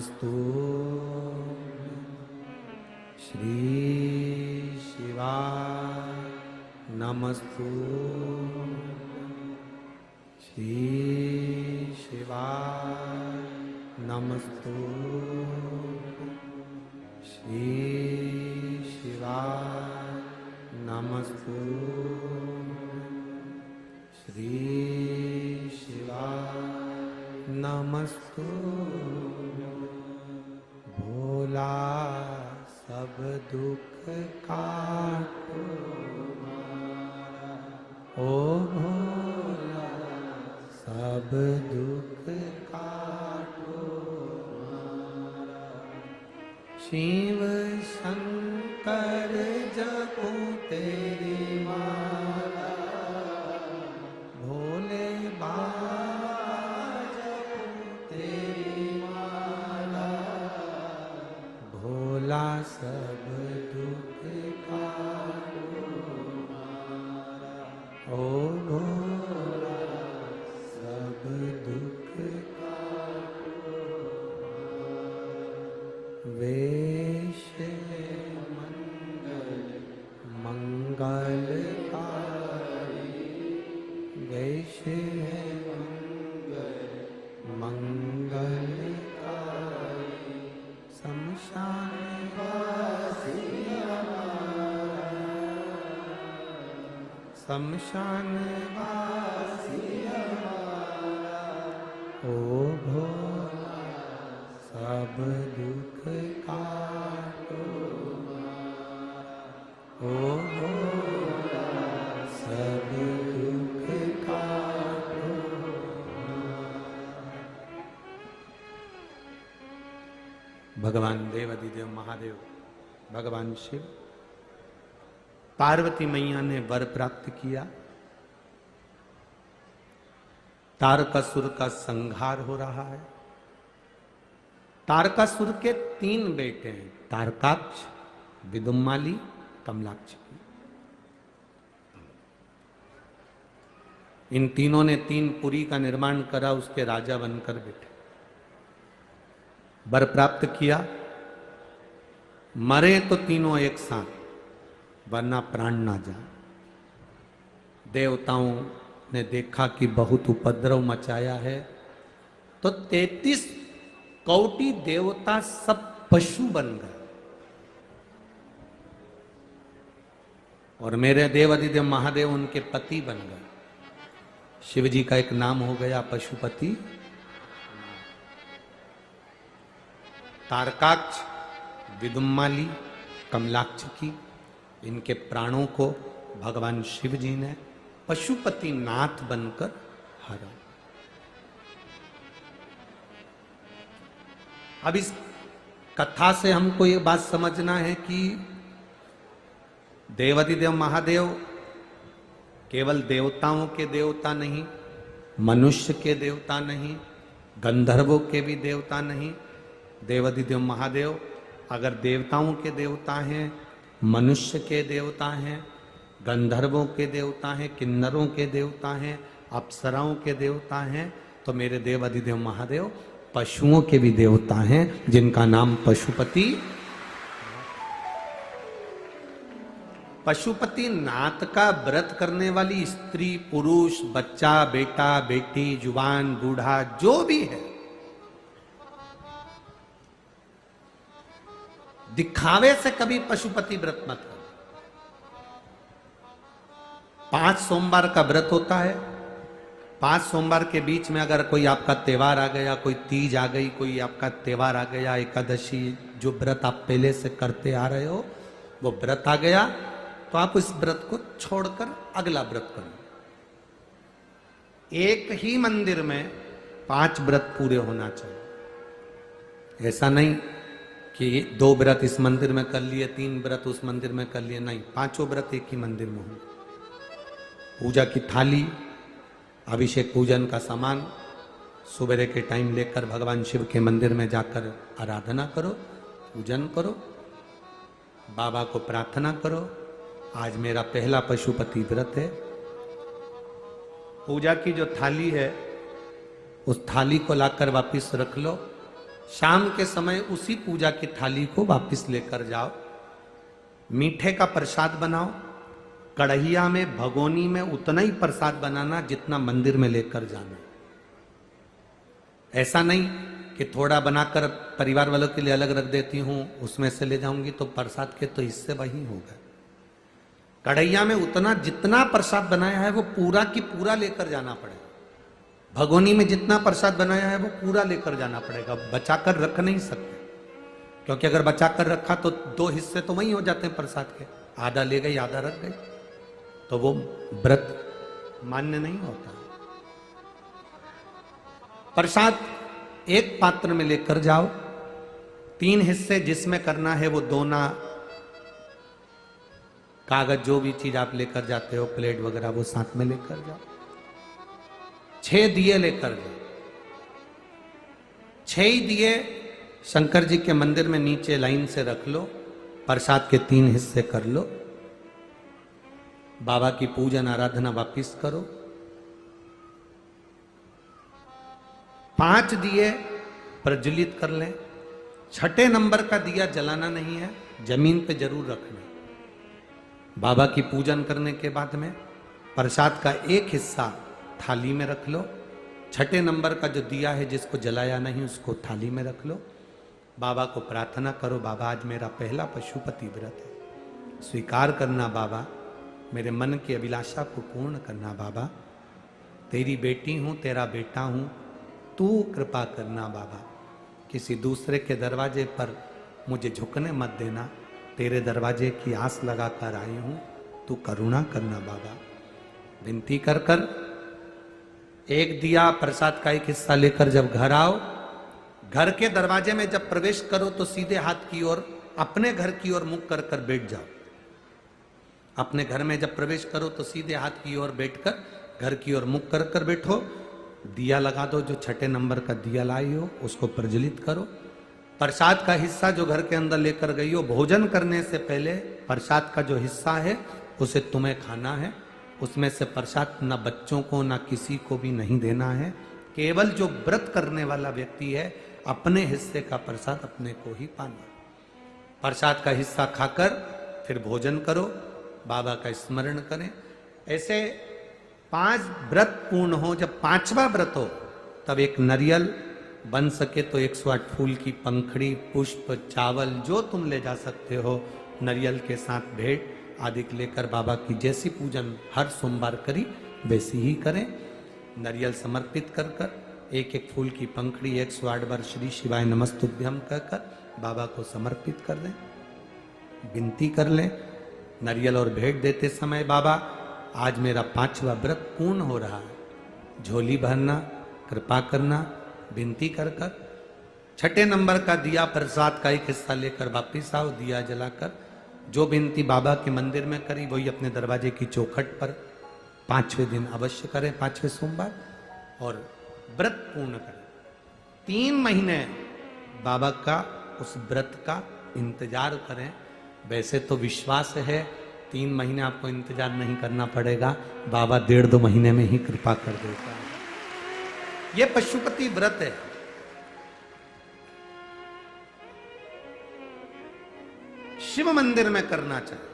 नमस्तु श्री शिवाय नमस्तु श्री शिवाय नमस्तु श्री शिवाय नमस्तु श्री शिवाय नमस्तु। भोला सब दुख काटो ओ भोला सब दुख काटो। शिव शंकर जपो तेरी माला भोले बाबा जपो तेरी माला भोला सब दुख काटो ओ भोला सब दुख काटो। वेश मंगलकारी वेश मंगलकारी शमशान वासी शमशान वासी ओ भोला सब दुख काटो ओ भोला सब दुख काटो। भगवान देवाधिदेव महादेव भगवान शिव पार्वती मैया ने वर प्राप्त किया। तारकासुर का संहार हो रहा है। तारकासुर के 3 बेटे हैं, तारकाक्ष, विदुम्माली, कमलाक्ष। इन तीनों ने 3 पुरी का निर्माण करा, उसके राजा बनकर बैठे। वर प्राप्त किया, मरे तो तीनों एक साथ वरना प्राण ना जाए। देवताओं ने देखा कि बहुत उपद्रव मचाया है तो 33 कोटि देवता सब पशु बन गए और मेरे देवाधिदेव महादेव उनके पति बन गए। शिव जी का एक नाम हो गया पशुपति। तारकाक्ष, विदुम्माली, कमलाक्ष की इनके प्राणों को भगवान शिव जी ने पशुपति नाथ बनकर हरा। अब इस कथा से हमको ये बात समझना है कि देवाधिदेव महादेव केवल देवताओं के देवता नहीं, मनुष्य के देवता नहीं, गंधर्वों के भी देवता नहीं। देवाधिदेव महादेव अगर देवताओं के देवता हैं, मनुष्य के देवता हैं, गंधर्वों के देवता हैं, किन्नरों के देवता हैं, अप्सराओं के देवता हैं, तो मेरे देवाधिदेव महादेव पशुओं के भी देवता हैं जिनका नाम पशुपति। पशुपति नाथ का व्रत करने वाली स्त्री, पुरुष, बच्चा, बेटा, बेटी, जुबान, बूढ़ा जो भी है, दिखावे से कभी पशुपति व्रत मत करो। 5 सोमवार का व्रत होता है। 5 सोमवार के बीच में अगर कोई आपका त्योहार आ गया, कोई तीज आ गई, कोई आपका त्योहार आ गया, एकादशी, जो व्रत आप पहले से करते आ रहे हो वो व्रत आ गया, तो आप इस व्रत को छोड़कर अगला व्रत करो। एक ही मंदिर में 5 व्रत पूरे होना चाहिए। ऐसा नहीं कि 2 व्रत इस मंदिर में कर लिए, 3 व्रत उस मंदिर में कर लिए, नहीं, 5 व्रत एक ही मंदिर में हो। पूजा की थाली, अभिषेक पूजन का सामान सुबह के टाइम लेकर भगवान शिव के मंदिर में जाकर आराधना करो, पूजन करो, बाबा को प्रार्थना करो, आज मेरा पहला पशुपति व्रत है। पूजा की जो थाली है उस थाली को लाकर वापिस रख लो शाम के समय उसी पूजा की थाली को वापस लेकर जाओ, मीठे का प्रसाद बनाओ, कढ़ैया में भगोनी में उतना ही प्रसाद बनाना जितना मंदिर में लेकर जाना। ऐसा नहीं कि थोड़ा बनाकर परिवार वालों के लिए अलग रख देती हूं, उसमें से ले जाऊंगी तो प्रसाद के तो हिस्से वही होगा। कढ़ैया में उतना जितना प्रसाद बनाया है वो पूरा की पूरा लेकर जाना पड़ेगा। भगोनी में जितना प्रसाद बनाया है वो पूरा लेकर जाना पड़ेगा, बचाकर रख नहीं सकते, क्योंकि अगर बचाकर रखा तो दो हिस्से तो वही हो जाते हैं प्रसाद के, आधा ले गई आधा रख गई, तो वो व्रत मान्य नहीं होता। प्रसाद एक पात्र में लेकर जाओ, 3 हिस्से जिसमें करना है वो दोना, कागज जो भी चीज आप लेकर जाते हो, प्लेट वगैरह वो साथ में लेकर जाओ। 6 दिए लेकर जाओ। 6 ही दिए शंकर जी के मंदिर में नीचे लाइन से रख लो, प्रसाद के 3 हिस्से कर लो, बाबा की पूजन आराधना वापिस करो। 5 दिए प्रज्वलित कर लें। 6ठे नंबर का दिया जलाना नहीं है, जमीन पे जरूर रखना। बाबा की पूजन करने के बाद में प्रसाद का एक हिस्सा थाली में रख लो। 6ठे नंबर का जो दिया है जिसको जलाया नहीं उसको थाली में रख लो। बाबा को प्रार्थना करो, बाबा आज मेरा पहला पशुपति व्रत है, स्वीकार करना बाबा, मेरे मन की अभिलाषा को पूर्ण करना बाबा, तेरी बेटी हूं, तेरा बेटा हूं, तू कृपा करना बाबा, किसी दूसरे के दरवाजे पर मुझे झुकने मत देना, तेरे दरवाजे की आस लगाकर आई हूं, तू करुणा करना बाबा। विनती कर कर एक दिया प्रसाद का एक हिस्सा लेकर जब घर आओ, घर के दरवाजे में जब प्रवेश करो तो सीधे हाथ की ओर, अपने घर की ओर मुख कर कर बैठ जाओ। अपने घर में जब प्रवेश करो तो सीधे हाथ की ओर बैठकर घर की ओर मुख कर कर बैठो। दिया लगा दो, जो 6ठे नंबर का दिया लाई हो उसको प्रज्वलित करो। प्रसाद का हिस्सा जो घर के अंदर लेकर गई हो, भोजन करने से पहले प्रसाद का जो हिस्सा है उसे तुम्हें खाना है। उसमें से प्रसाद ना बच्चों को ना किसी को भी नहीं देना है। केवल जो व्रत करने वाला व्यक्ति है अपने हिस्से का प्रसाद अपने को ही पाना। प्रसाद का हिस्सा खाकर फिर भोजन करो, बाबा का स्मरण करें। ऐसे 5 व्रत पूर्ण हो। जब 5वां व्रत हो तब एक नारियल, बन सके तो 108 फूल की पंखड़ी, पुष्प, चावल जो तुम ले जा सकते हो, नारियल के साथ भेंट आदि लेकर बाबा की जैसी पूजन हर सोमवार करी वैसी ही करें। नारियल समर्पित कर कर एक एक फूल की पंखड़ी 108 बार श्री शिवाय नमस्तुभ्यम कहकर बाबा को समर्पित कर दें, विनती कर लें। नारियल और भेंट देते समय बाबा आज मेरा 5वां व्रत पूर्ण हो रहा है, झोली भरना, कृपा करना, विनती कर कर। 6ठे नंबर का दिया प्रसाद का एक हिस्सा लेकर वापिस आओ, दिया जलाकर जो विनती बाबा के मंदिर में करी वही अपने दरवाजे की चौखट पर 5वें दिन अवश्य करें, 5वें सोमवार, और व्रत पूर्ण करें। 3 महीने बाबा का उस व्रत का इंतजार करें। वैसे तो विश्वास है 3 महीने आपको इंतजार नहीं करना पड़ेगा, बाबा 1.5-2 महीने में ही कृपा कर देता है। यह पशुपति व्रत है। शिव मंदिर में करना चाहिए।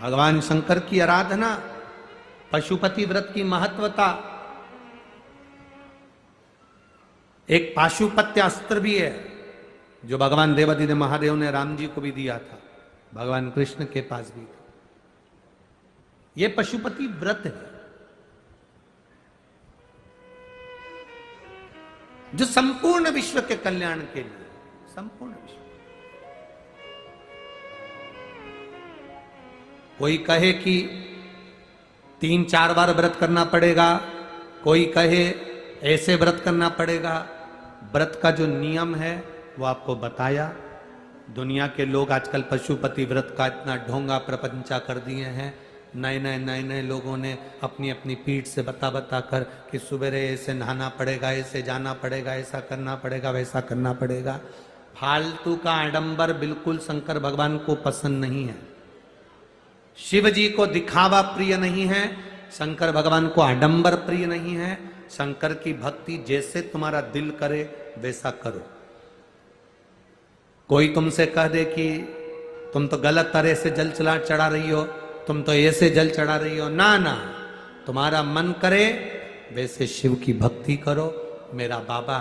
भगवान शंकर की आराधना, पशुपति व्रत की महत्वता। एक पाशुपत्य अस्त्र भी है जो भगवान देवादिदेव महादेव ने राम जी को भी दिया था, भगवान कृष्ण के पास भी था। यह पशुपति व्रत है जो संपूर्ण विश्व के कल्याण के लिए, संपूर्ण विश्व। कोई कहे कि 3-4 बार व्रत करना पड़ेगा, कोई कहे ऐसे व्रत करना पड़ेगा। व्रत का जो नियम है वो आपको बताया। दुनिया के लोग आजकल पशुपति व्रत का इतना ढोंगा प्रपंचा कर दिए हैं। नए लोगों ने अपनी अपनी पीठ से बता कर कि सुबह ऐसे नहाना पड़ेगा, ऐसे जाना पड़ेगा, ऐसा करना पड़ेगा, वैसा करना पड़ेगा। फालतू का आडंबर बिल्कुल शंकर भगवान को पसंद नहीं है। शिव जी को दिखावा प्रिय नहीं है, शंकर भगवान को आडंबर प्रिय नहीं है। शंकर की भक्ति जैसे तुम्हारा दिल करे वैसा करो। कोई तुमसे कह दे कि तुम तो गलत तरह से जल चढ़ा रही हो, तुम तो ऐसे जल चढ़ा रही हो, ना ना, तुम्हारा मन करे वैसे शिव की भक्ति करो। मेरा बाबा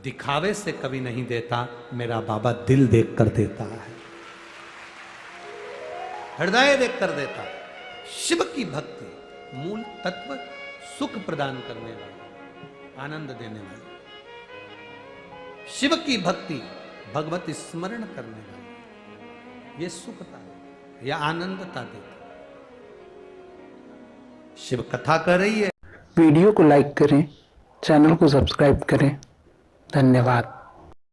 दिखावे से कभी नहीं देता, मेरा बाबा दिल देख कर देता है, हृदय देख कर देता है। शिव की भक्ति मूल तत्व सुख प्रदान करने वाला, आनंद देने वाला। शिव की भक्ति भगवत स्मरण करने वाली, ये सुखता है, यह आनंदता देती। शिव कथा कर रही है। वीडियो को लाइक करें, चैनल को सब्सक्राइब करें। धन्यवाद।